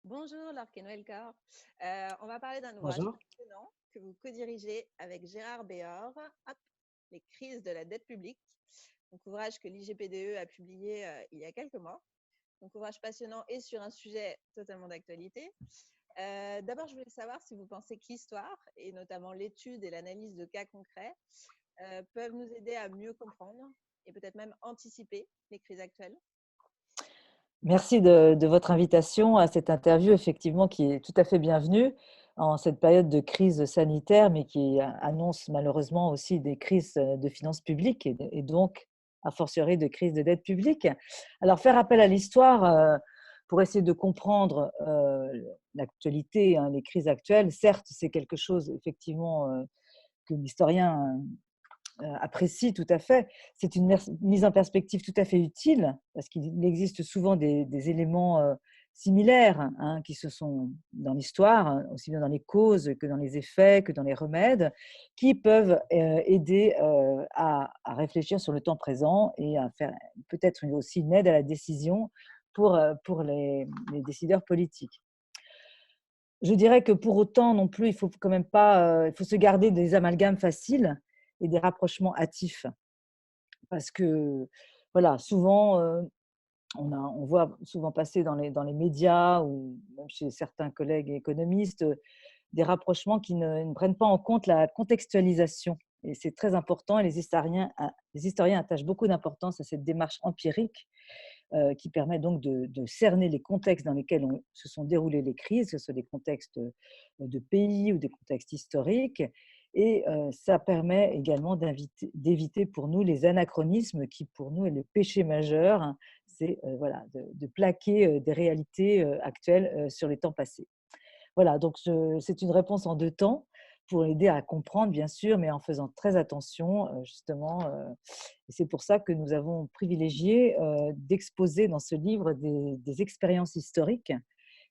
Bonjour Laure Kenwelker. On va parler d'un ouvrage Bonjour. passionnant que vous co-dirigez avec Gérard Béor, Hop, Les crises de la dette publique. Donc, ouvrage que l'IGPDE a publié il y a quelques mois. Donc, ouvrage passionnant et sur un sujet totalement d'actualité. D'abord, je voulais savoir si vous pensez que l'histoire, et notamment l'étude et l'analyse de cas concrets, peuvent nous aider à mieux comprendre et peut-être même anticiper les crises actuelles. Merci de votre invitation à cette interview, effectivement, qui est tout à fait bienvenue en cette période de crise sanitaire, mais qui annonce malheureusement aussi des crises de finances publiques et donc, a fortiori, de crises de dette publique. Alors, faire appel à l'histoire pour essayer de comprendre l'actualité, les crises actuelles, certes, c'est quelque chose, effectivement, que l'historien apprécie tout à fait. C'est une mise en perspective tout à fait utile parce qu'il existe souvent des éléments similaires qui se sont dans l'histoire, aussi bien dans les causes que dans les effets, que dans les remèdes, qui peuvent aider à réfléchir sur le temps présent et à faire peut-être aussi une aide à la décision pour les décideurs politiques. Je dirais que pour autant non plus, il faut quand même pas, il faut se garder des amalgames faciles et des rapprochements hâtifs. Parce que, voilà, souvent, on voit souvent passer dans les médias ou même chez certains collègues économistes, des rapprochements qui ne prennent pas en compte la contextualisation. Et c'est très important et les historiens attachent beaucoup d'importance à cette démarche empirique qui permet donc de cerner les contextes dans lesquels se sont déroulées les crises, que ce soit des contextes de pays ou des contextes historiques. Et ça permet également d'éviter pour nous les anachronismes qui, pour nous, est le péché majeur. C'est voilà, de plaquer des réalités actuelles sur les temps passés. Voilà, donc c'est une réponse en deux temps pour aider à comprendre, bien sûr, mais en faisant très attention, justement. Et c'est pour ça que nous avons privilégié d'exposer dans ce livre des expériences historiques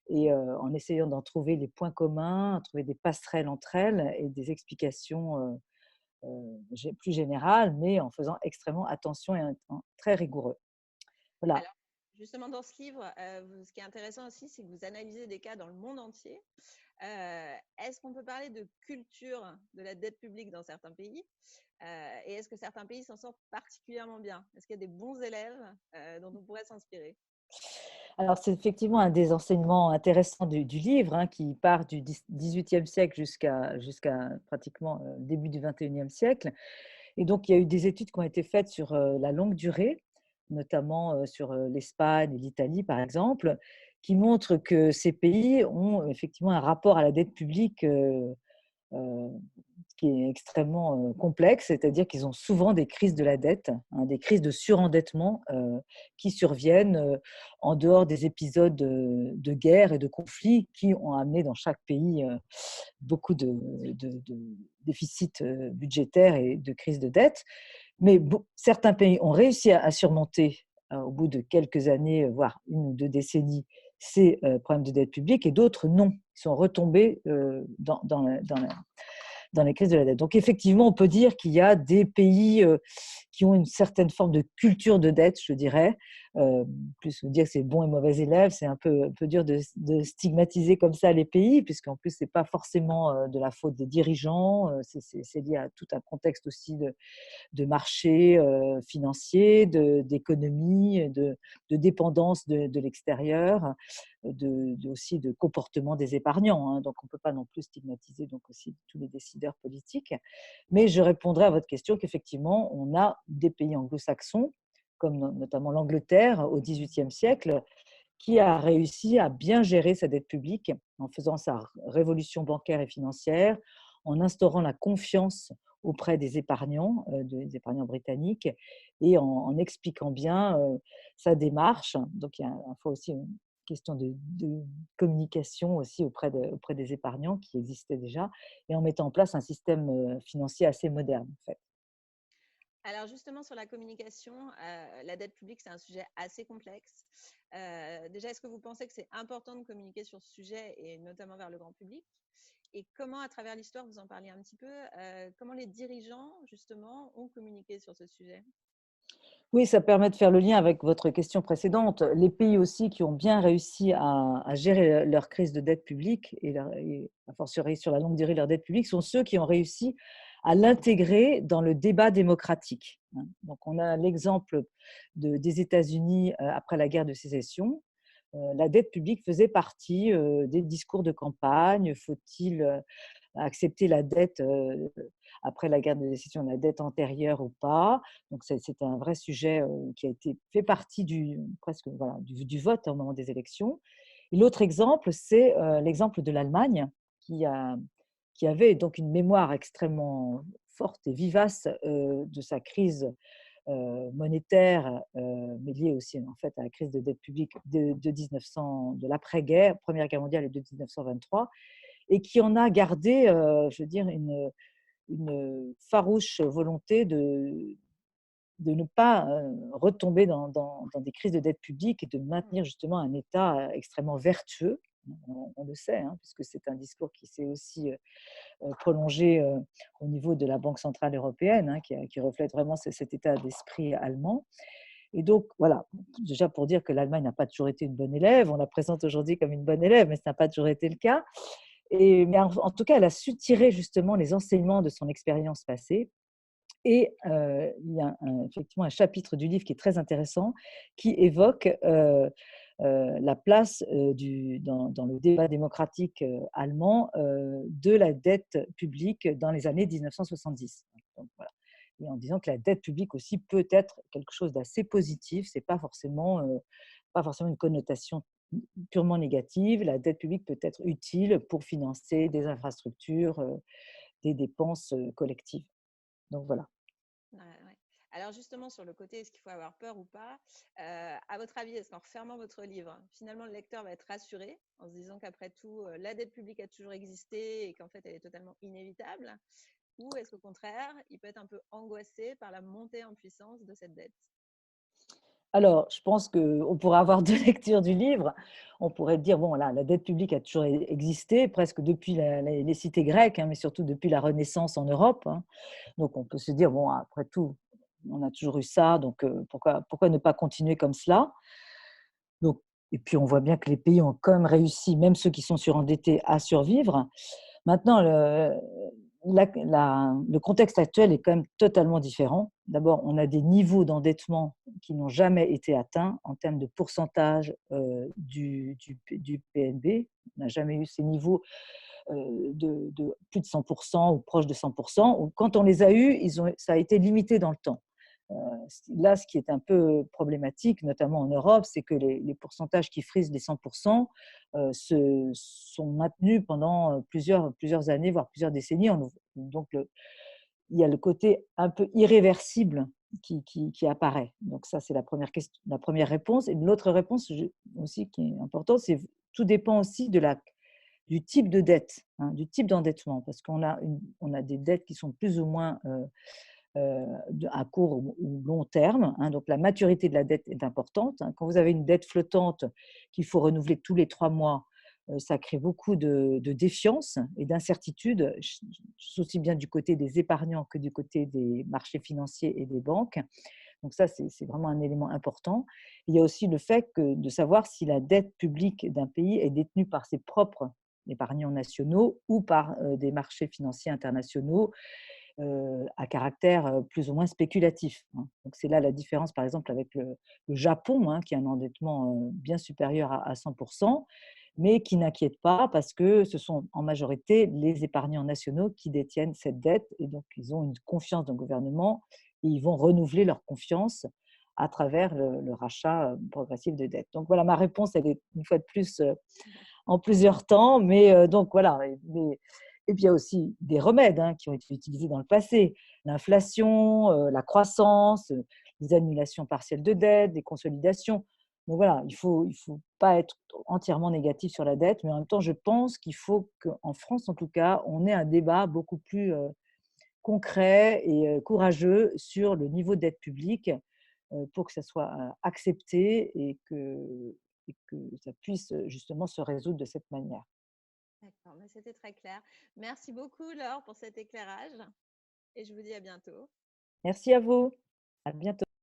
et en essayant d'en trouver les points communs, trouver des passerelles entre elles et des explications plus générales, mais en faisant extrêmement attention et en étant très rigoureux. Voilà. Alors, justement, dans ce livre, ce qui est intéressant aussi, c'est que vous analysez des cas dans le monde entier. Est-ce qu'on peut parler de culture de la dette publique dans certains pays? Et est-ce que certains pays s'en sortent particulièrement bien? Est-ce qu'il y a des bons élèves dont on pourrait s'inspirer? Alors, c'est effectivement un des enseignements intéressants du livre, qui part du XVIIIe siècle jusqu'à pratiquement le début du XXIe siècle. Et donc, il y a eu des études qui ont été faites sur la longue durée, notamment sur l'Espagne et l'Italie, par exemple, qui montrent que ces pays ont effectivement un rapport à la dette publique euh, qui est extrêmement complexe, c'est-à-dire qu'ils ont souvent des crises de la dette, des crises de surendettement qui surviennent en dehors des épisodes de guerre et de conflits qui ont amené dans chaque pays beaucoup de déficits budgétaires et de crises de dette. Mais certains pays ont réussi à surmonter au bout de quelques années, voire une ou deux décennies, ces problèmes de dette publique et d'autres non. Ils sont retombés dans les crises de la dette. Donc effectivement, on peut dire qu'il y a des pays qui ont une certaine forme de culture de dette, je dirais. Plus dire que c'est bons et mauvais élèves, c'est un peu dur de stigmatiser comme ça les pays, puisqu'en plus, ce n'est pas forcément de la faute des dirigeants, c'est lié à tout un contexte aussi de marché financier, d'économie, de dépendance de l'extérieur, aussi de comportement des épargnants. Donc, on ne peut pas non plus stigmatiser donc aussi tous les décideurs politiques. Mais je répondrai à votre question qu'effectivement, on a des pays anglo-saxons, comme notamment l'Angleterre au XVIIIe siècle, qui a réussi à bien gérer sa dette publique en faisant sa révolution bancaire et financière, en instaurant la confiance auprès des épargnants britanniques, et en expliquant bien sa démarche. Donc, il y a une fois aussi une question de communication aussi auprès des épargnants qui existaient déjà, et en mettant en place un système financier assez moderne, en fait. Alors justement, sur la communication, la dette publique, c'est un sujet assez complexe. Déjà, est-ce que vous pensez que c'est important de communiquer sur ce sujet et notamment vers le grand public? Et comment, à travers l'histoire, vous en parliez un petit peu, comment les dirigeants, justement, ont communiqué sur ce sujet? Oui, ça permet de faire le lien avec votre question précédente. Les pays aussi qui ont bien réussi à gérer leur crise de dette publique et a fortiori sur la longue durée leur dette publique sont ceux qui ont réussi à l'intégrer dans le débat démocratique. Donc, on a l'exemple des États-Unis après la guerre de sécession. La dette publique faisait partie des discours de campagne. Faut-il accepter la dette après la guerre de sécession, la dette antérieure ou pas. Donc, c'est un vrai sujet qui a été fait partie presque voilà, du vote au moment des élections. Et l'autre exemple, c'est l'exemple de l'Allemagne qui avait donc une mémoire extrêmement forte et vivace de sa crise monétaire, mais liée aussi en fait à la crise de dette publique de 1900, de l'après-guerre, Première Guerre mondiale et de 1923, et qui en a gardé, je veux dire, une farouche volonté de ne pas retomber dans des crises de dette publique et de Mm. maintenir justement un État extrêmement vertueux. On le sait, hein, puisque c'est un discours qui s'est aussi prolongé au niveau de la Banque centrale européenne, hein, qui reflète vraiment cet état d'esprit allemand. Et donc, voilà, déjà pour dire que l'Allemagne n'a pas toujours été une bonne élève, on la présente aujourd'hui comme une bonne élève, mais ça n'a pas toujours été le cas. Mais en tout cas, elle a su tirer justement les enseignements de son expérience passée. Et il y a effectivement un chapitre du livre qui est très intéressant, qui évoque la place dans le débat démocratique allemand de la dette publique dans les années 1970. Donc, voilà. Et en disant que la dette publique aussi peut être quelque chose d'assez positif, c'est pas forcément une connotation purement négative. La dette publique peut être utile pour financer des infrastructures, des dépenses collectives. Donc voilà. Ouais, ouais. Alors justement, sur le côté, est-ce qu'il faut avoir peur ou pas, à votre avis, est-ce qu'en refermant votre livre, finalement, le lecteur va être rassuré en se disant qu'après tout, la dette publique a toujours existé et qu'en fait, elle est totalement inévitable? Ou est-ce qu'au contraire, il peut être un peu angoissé par la montée en puissance de cette dette? Alors, je pense qu'on pourrait avoir deux lectures du livre. On pourrait dire, bon, là, la dette publique a toujours existé, presque depuis les cités grecques, hein, mais surtout depuis la Renaissance en Europe, hein. Donc, on peut se dire, bon, après tout, on a toujours eu ça, donc pourquoi ne pas continuer comme cela? Donc, et puis, on voit bien que les pays ont quand même réussi, même ceux qui sont surendettés, à survivre. Maintenant, le contexte actuel est quand même totalement différent. D'abord, on a des niveaux d'endettement qui n'ont jamais été atteints en termes de pourcentage du PNB. On n'a jamais eu ces niveaux de plus de 100% ou proche de 100%. Ou quand on les a eus, ça a été limité dans le temps. Euh, Là, ce qui est un peu problématique, notamment en Europe, c'est que les pourcentages qui frisent les 100% sont maintenus pendant plusieurs années, voire plusieurs décennies. Donc, il y a le côté un peu irréversible qui apparaît. Donc ça, c'est la première réponse. Et l'autre réponse aussi qui est importante, c'est tout dépend aussi du type de dette, hein, du type d'endettement, parce on a des dettes qui sont plus ou moins à court ou long terme, hein. Donc la maturité de la dette est importante, hein. Quand vous avez une dette flottante qu'il faut renouveler tous les 3 mois, ça crée beaucoup de défiance et d'incertitude, aussi bien du côté des épargnants que du côté des marchés financiers et des banques. Donc ça, c'est vraiment un élément important. Il y a aussi le fait de savoir si la dette publique d'un pays est détenue par ses propres épargnants nationaux ou par des marchés financiers internationaux à caractère plus ou moins spéculatif, hein. Donc c'est là la différence, par exemple, avec le Japon, hein, qui a un endettement bien supérieur à 100%, mais qui n'inquiète pas parce que ce sont en majorité les épargnants nationaux qui détiennent cette dette et donc ils ont une confiance dans le gouvernement et ils vont renouveler leur confiance à travers le rachat progressif de dettes. Donc voilà, ma réponse, elle est une fois de plus en plusieurs temps, mais donc voilà. Et puis il y a aussi des remèdes, hein, qui ont été utilisés dans le passé. L'inflation, la croissance, les annulations partielles de dettes, des consolidations. Donc voilà, il faut pas être entièrement négatif sur la dette, mais en même temps, je pense qu'il faut qu'en France, en tout cas, on ait un débat beaucoup plus concret et courageux sur le niveau de dette publique pour que ça soit accepté et que ça puisse justement se résoudre de cette manière. D'accord, mais c'était très clair. Merci beaucoup, Laure, pour cet éclairage et je vous dis à bientôt. Merci à vous. À bientôt.